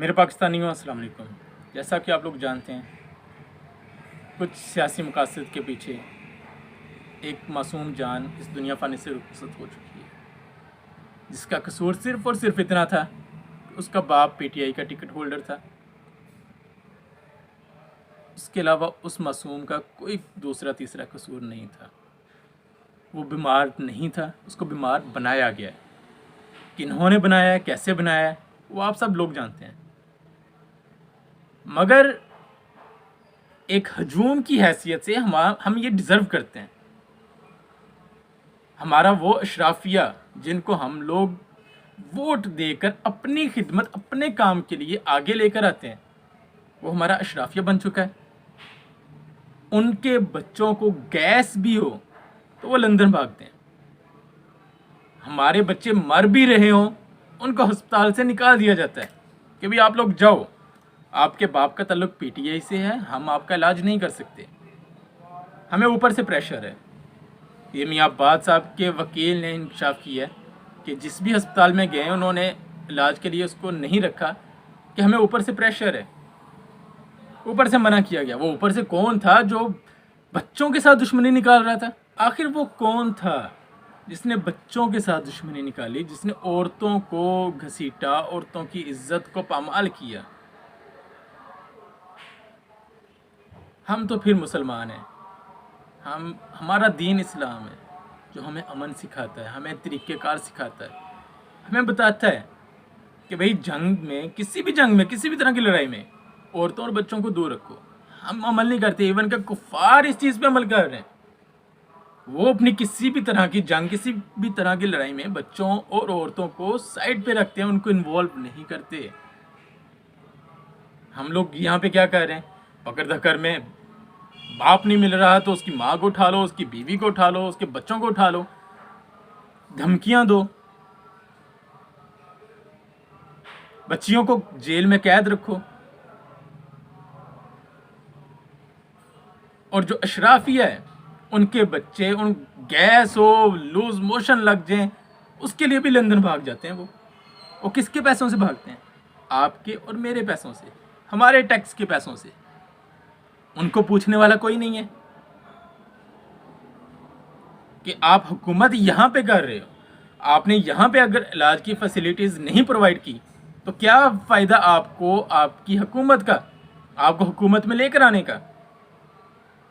میرے پاکستانیوں السلام علیکم۔ جیسا کہ آپ لوگ جانتے ہیں، کچھ سیاسی مقاصد کے پیچھے ایک معصوم جان اس دنیا فانی سے رخصت ہو چکی ہے، جس کا قصور صرف اور صرف اتنا تھا کہ اس کا باپ پی ٹی آئی کا ٹکٹ ہولڈر تھا۔ اس کے علاوہ اس معصوم کا کوئی دوسرا تیسرا قصور نہیں تھا۔ وہ بیمار نہیں تھا، اس کو بیمار بنایا گیا ہے۔ کنہوں نے بنایا ہے، کیسے بنایا ہے، وہ آپ سب لوگ جانتے ہیں۔ مگر ایک ہجوم کی حیثیت سے ہم یہ ڈیزرو کرتے ہیں۔ ہمارا وہ اشرافیہ جن کو ہم لوگ ووٹ دے کر اپنی خدمت اپنے کام کے لیے آگے لے کر آتے ہیں، وہ ہمارا اشرافیہ بن چکا ہے۔ ان کے بچوں کو گیس بھی ہو تو وہ لندن بھاگتے ہیں۔ ہمارے بچے مر بھی رہے ہوں، ان کو ہسپتال سے نکال دیا جاتا ہے کہ بھی آپ لوگ جاؤ، آپ کے باپ کا تعلق پی ٹی آئی سے ہے، ہم آپ کا علاج نہیں کر سکتے۔ ہمیں اوپر سے پریشر ہے۔ یہ میاں عباد صاحب کے وکیل نے انکشاف کیا ہے کہ جس بھی ہسپتال میں گئے انہوں نے علاج کے لیے اس کو نہیں رکھا کہ ہمیں اوپر سے پریشر ہے، اوپر سے منع کیا گیا۔ وہ اوپر سے کون تھا جو بچوں کے ساتھ دشمنی نکال رہا تھا؟ آخر وہ کون تھا جس نے بچوں کے ساتھ دشمنی نکالی، جس نے عورتوں کو گھسیٹا، عورتوں کی عزت کو پامال کیا؟ ہم تو پھر مسلمان ہیں، ہمارا دین اسلام ہے جو ہمیں امن سکھاتا ہے، ہمیں طریقہ کار سکھاتا ہے، ہمیں بتاتا ہے کہ بھئی جنگ میں، کسی بھی جنگ میں، کسی بھی طرح کی لڑائی میں عورتوں اور بچوں کو دور رکھو۔ ہم عمل نہیں کرتے، ایون کہ کفار اس چیز پہ عمل کر رہے ہیں۔ وہ اپنی کسی بھی طرح کی جنگ، کسی بھی طرح کی لڑائی میں بچوں اور عورتوں کو سائڈ پہ رکھتے ہیں، ان کو انوالو نہیں کرتے۔ ہم لوگ یہاں پہ کیا کر رہے ہیں؟ پکڑ دھکڑ میں باپ نہیں مل رہا تو اس کی ماں کو اٹھا لو، اس کی بیوی کو اٹھا لو، اس کے بچوں کو اٹھا لو، دھمکیاں دو، بچیوں کو جیل میں قید رکھو۔ اور جو اشرافیہ ہے، ان کے بچے ان گیس ہو، لوز موشن لگ جائیں، اس کے لیے بھی لندن بھاگ جاتے ہیں۔ وہ کس کے پیسوں سے بھاگتے ہیں؟ آپ کے اور میرے پیسوں سے، ہمارے ٹیکس کے پیسوں سے۔ ان کو پوچھنے والا کوئی نہیں ہے کہ آپ حکومت یہاں پہ کر رہے ہو، آپ نے یہاں پہ اگر علاج کی فیسلٹیز نہیں پرووائڈ کی تو کیا فائدہ آپ کو، آپ کی حکومت کا، آپ کو حکومت میں لے کر آنے کا،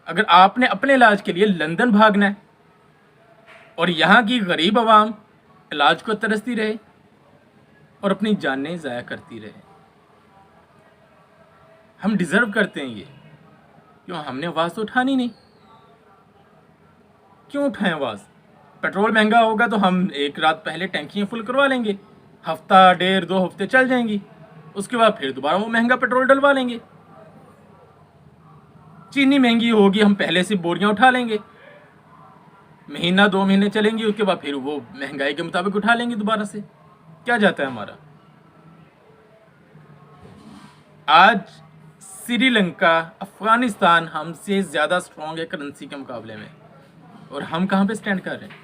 اگر آپ نے اپنے علاج کے لیے لندن بھاگنا ہے اور یہاں کی غریب عوام علاج کو ترستی رہے اور اپنی جانیں ضائع کرتی رہے۔ ہم ڈیزرو کرتے ہیں یہ، کیوں ہم نے آواز تو اٹھانی نہیں؟ کیوں اٹھائیں آواز؟ پیٹرول مہنگا ہوگا تو ہم ایک رات پہلے ٹینکیاں فل کروا لیں گے، ہفتہ ڈیڑھ 2 ہفتے چل جائیں گی، اس کے بعد پھر دوبارہ وہ مہنگا پیٹرول ڈلوا لیں گے۔ چینی مہنگی ہوگی، ہم پہلے سے بوریاں اٹھا لیں گے، مہینہ 2 مہینے چلیں گی، اس کے بعد پھر وہ مہنگائی کے مطابق اٹھا لیں گے دوبارہ سے۔ کیا جاتا ہے ہمارا؟ آج سری لنکا، افغانستان ہم سے زیادہ اسٹرانگ ہے کرنسی کے مقابلے میں، اور ہم کہاں پہ سٹینڈ کر رہے ہیں؟